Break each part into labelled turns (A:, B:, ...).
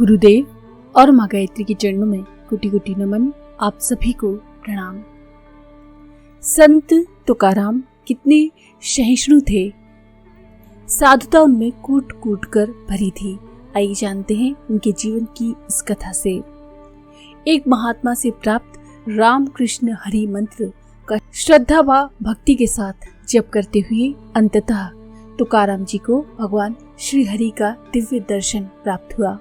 A: गुरुदेव और माँ गायत्री के चरणों में कोटि कोटि नमन। आप सभी को प्रणाम। संत तुकाराम कितने सहिष्णु थे, साधुता उनमें कूट कूट कर भरी थी। आइए जानते हैं उनके जीवन की इस कथा से। एक महात्मा से प्राप्त रामकृष्ण हरि मंत्र का श्रद्धा व भक्ति के साथ जप करते हुए अंततः तुकाराम जी को भगवान श्री हरि का दिव्य दर्शन प्राप्त हुआ।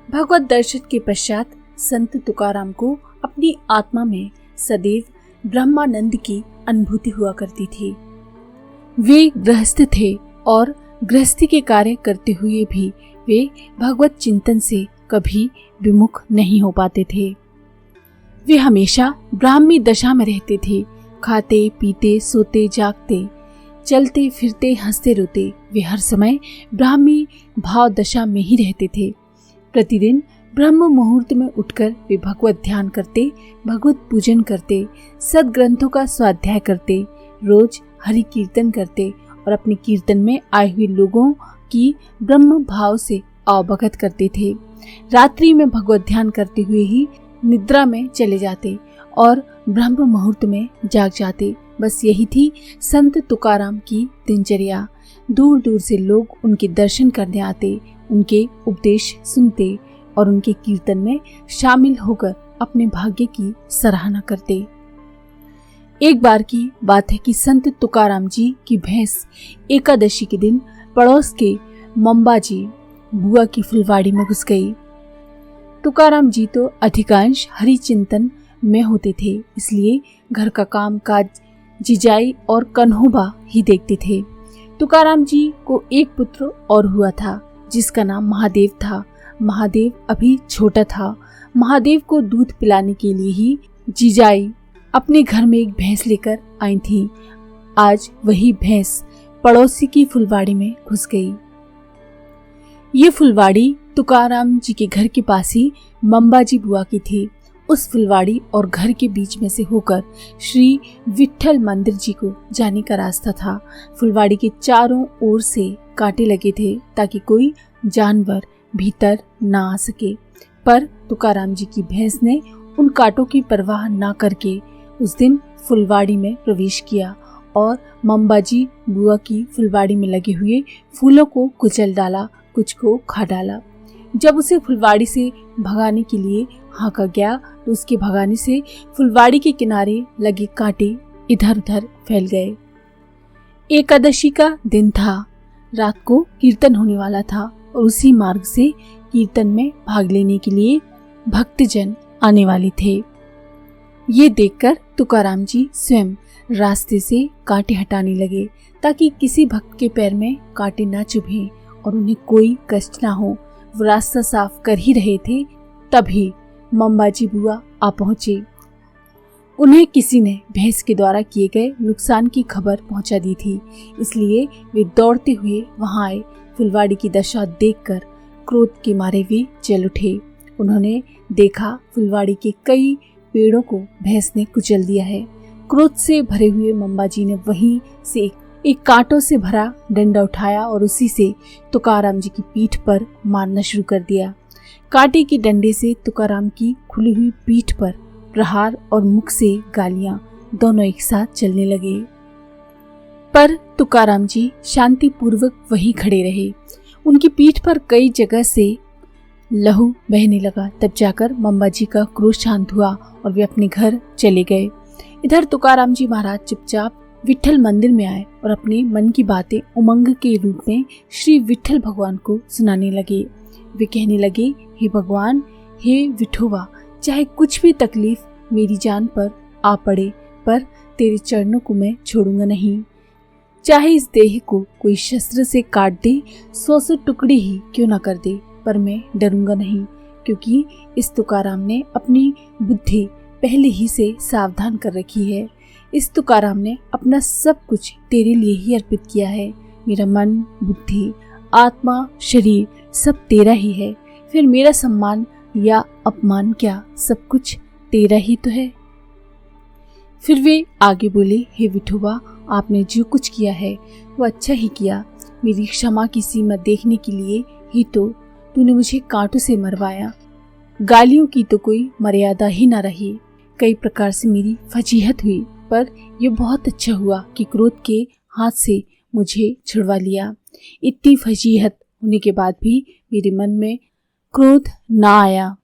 A: भगवत दर्शन के पश्चात संत तुकाराम को अपनी आत्मा में सदैव ब्रह्मानंद की अनुभूति हुआ करती थी। वे गृहस्थ थे और गृहस्थी के कार्य करते हुए भी वे भगवत चिंतन से कभी विमुख नहीं हो पाते थे। वे हमेशा ब्राह्मी दशा में रहते थे। खाते पीते सोते जागते, चलते फिरते हंसते रोते वे हर समय ब्राह्मी भाव दशा में ही रहते थे। प्रतिदिन ब्रह्म मुहूर्त में उठकर वे भगवत ध्यान करते, भगवत पूजन करते, सदग्रंथों का स्वाध्याय करते, रोज हरि कीर्तन करते और अपने कीर्तन में आए हुए लोगों की ब्रह्म भाव से अवगत करते थे। रात्रि में भगवत ध्यान करते हुए ही निद्रा में चले जाते और ब्रह्म मुहूर्त में जाग जाते। बस यही थी संत तुकाराम की दिनचर्या। दूर दूर से लोग उनके दर्शन करने आते, उनके उपदेश सुनते और उनके कीर्तन में शामिल होकर अपने भाग्य की सराहना करते। एक बार की बात है कि संत तुकाराम जी की भैंस एकादशी के दिन पड़ोस के मंबाजी बुआ की फुलवाड़ी में घुस गई। तुकाराम जी तो अधिकांश हरि चिंतन में होते थे, इसलिए घर का काम काज जिजाई और कन्होबा ही देखते थे। तुकाराम जी को एक पुत्र और हुआ था जिसका नाम महादेव था। महादेव अभी छोटा था। महादेव को दूध पिलाने के लिए ही जिजाई अपने घर में एक भैंस लेकर आई थी। आज वही भैंस पड़ोसी की फुलवाड़ी में घुस गई। ये फुलवाड़ी तुकाराम जी के घर के पास ही मंबाजी बुआ की थी। उस फुलवाड़ी और घर के बीच में से होकर श्री विठल मंदिर जी को जाने का रास्ता था। फुलवाड़ी के चारों ओर से कांटे लगे थे ताकि कोई जानवर भीतर ना आ सके, पर तुकाराम जी की भैंस ने उन कांटों की परवाह ना करके उस दिन फुलवाड़ी में प्रवेश किया और मंबाजी बुआ की फुलवाड़ी में लगे हुए फूलों को कुचल डाला, कुछ को खा डाला। जब उसे फुलवाड़ी से भगाने के लिए हाँका गया तो उसके भगाने से फुलवाड़ी के किनारे लगे कांटे इधर उधर फैल गए। एकादशी का दिन था। रात को कीर्तन होने वाला था और उसी मार्ग से कीर्तन में भाग लेने के लिए भक्तजन आने वाले थे। ये देखकर तुकाराम जी स्वयं रास्ते से कांटे हटाने लगे ताकि किसी भक्त के पैर में कांटे ना चुभें और उन्हें कोई कष्ट ना हो। वो रास्ता साफ कर ही रहे थे, तभी मंबाजी बुआ आ पहुंचे। उन्हें किसी ने भैंस के द्वारा किए गए नुकसान की खबर पहुंचा दी थी, इसलिए वे दौड़ते हुए वहां आए। फुलवाड़ी की दशा देखकर क्रोध के मारे वे जल उठे। उन्होंने देखा फुलवाड़ी के कई पेड़ों को भैंस ने कुचल दिया है। क्रोध से भरे हुए मंबाजी ने वहीं से एक कांटों से भरा डंडा उठाया और उसी से तुकाराम जी की पीठ पर मारना शुरू कर दिया। कांटे के डंडे से तुकाराम की खुली हुई पीठ पर प्रहार और मुख से गालियां दोनों एक साथ चलने लगे, पर तुकाराम जी शांति पूर्वक वहीं खड़े रहे। उनकी पीठ पर कई जगह से लहू बहने लगा। तब जाकर मंबाजी का क्रोध शांत हुआ और वे अपने घर चले गए। इधर तुकाराम जी महाराज चुपचाप विठल मंदिर में आए और अपने मन की बातें उमंग के रूप में श्री विठल भगवान को सुनाने लगे। वे कहने लगे, हे भगवान, हे विठोबा, चाहे कुछ भी तकलीफ मेरी जान पर आ पड़े, पर तेरे चरणों को मैं छोड़ूंगा नहीं। चाहे इस देह को कोई शस्त्र से काट दे, 100 टुकड़े ही क्यों ना कर दे, पर मैं डरूंगा नहीं, क्योंकि इस तुकाराम ने अपनी बुद्धि पहले ही से सावधान कर रखी है। इस तुकाराम ने अपना सब कुछ तेरे लिए ही अर्पित किया है। मेरा मन, बुद्धि, आत्मा, शरीर सब तेरा ही है। फिर मेरा सम्मान या अपमान क्या, सब कुछ तेरा ही तो है। फिर वे आगे बोले, हे विठोबा, आपने जो कुछ किया है वो अच्छा ही किया। मेरी क्षमा की सीमा देखने के लिए ही तो तूने मुझे कांटों से मरवाया। गालियों की तो कोई मर्यादा ही ना रही। कई प्रकार से मेरी फजीहत हुई, पर यह बहुत अच्छा हुआ कि क्रोध के हाथ से मुझे छुड़वा लिया। इतनी फजीहत होने के बाद भी मेरे मन में क्रोध ना आया।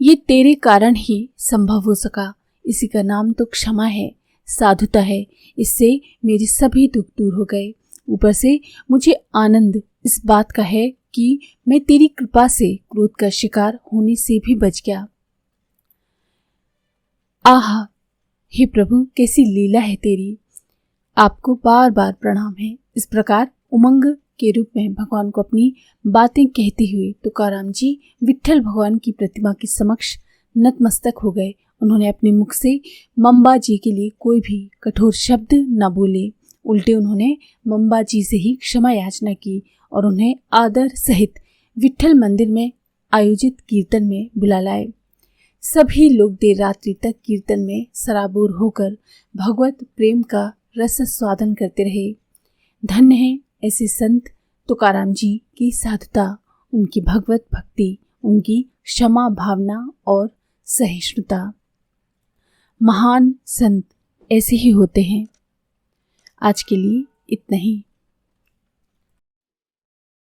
A: ये तेरे कारण ही संभव हो सका। इसी का नाम तो क्षमा है, साधुता है। इससे मेरे सभी दुख दूर हो गए। ऊपर से मुझे आनंद इस बात का है कि मैं तेरी कृपा से क्रोध का शिकार होने से भी बच गया। आहा, हे प्रभु, कैसी लीला है तेरी। आपको बार बार प्रणाम है। इस प्रकार उमंग के रूप में भगवान को अपनी बातें कहते हुए तुकाराम जी विट्ठल भगवान की प्रतिमा के समक्ष नतमस्तक हो गए। उन्होंने अपने मुख से मंबा जी के लिए कोई भी कठोर शब्द न बोले। उल्टे उन्होंने मंबा जी से ही क्षमा याचना की और उन्हें आदर सहित विट्ठल मंदिर में आयोजित कीर्तन में बुला लाए। सभी लोग देर रात्रि तक कीर्तन में सराबोर होकर भगवत प्रेम का रस स्वादन करते रहे। धन्य है ऐसे संत तुकाराम जी की साधुता, उनकी भगवत भक्ति, उनकी क्षमा भावना और सहिष्णुता। महान संत ऐसे ही होते हैं। आज के लिए इतना ही।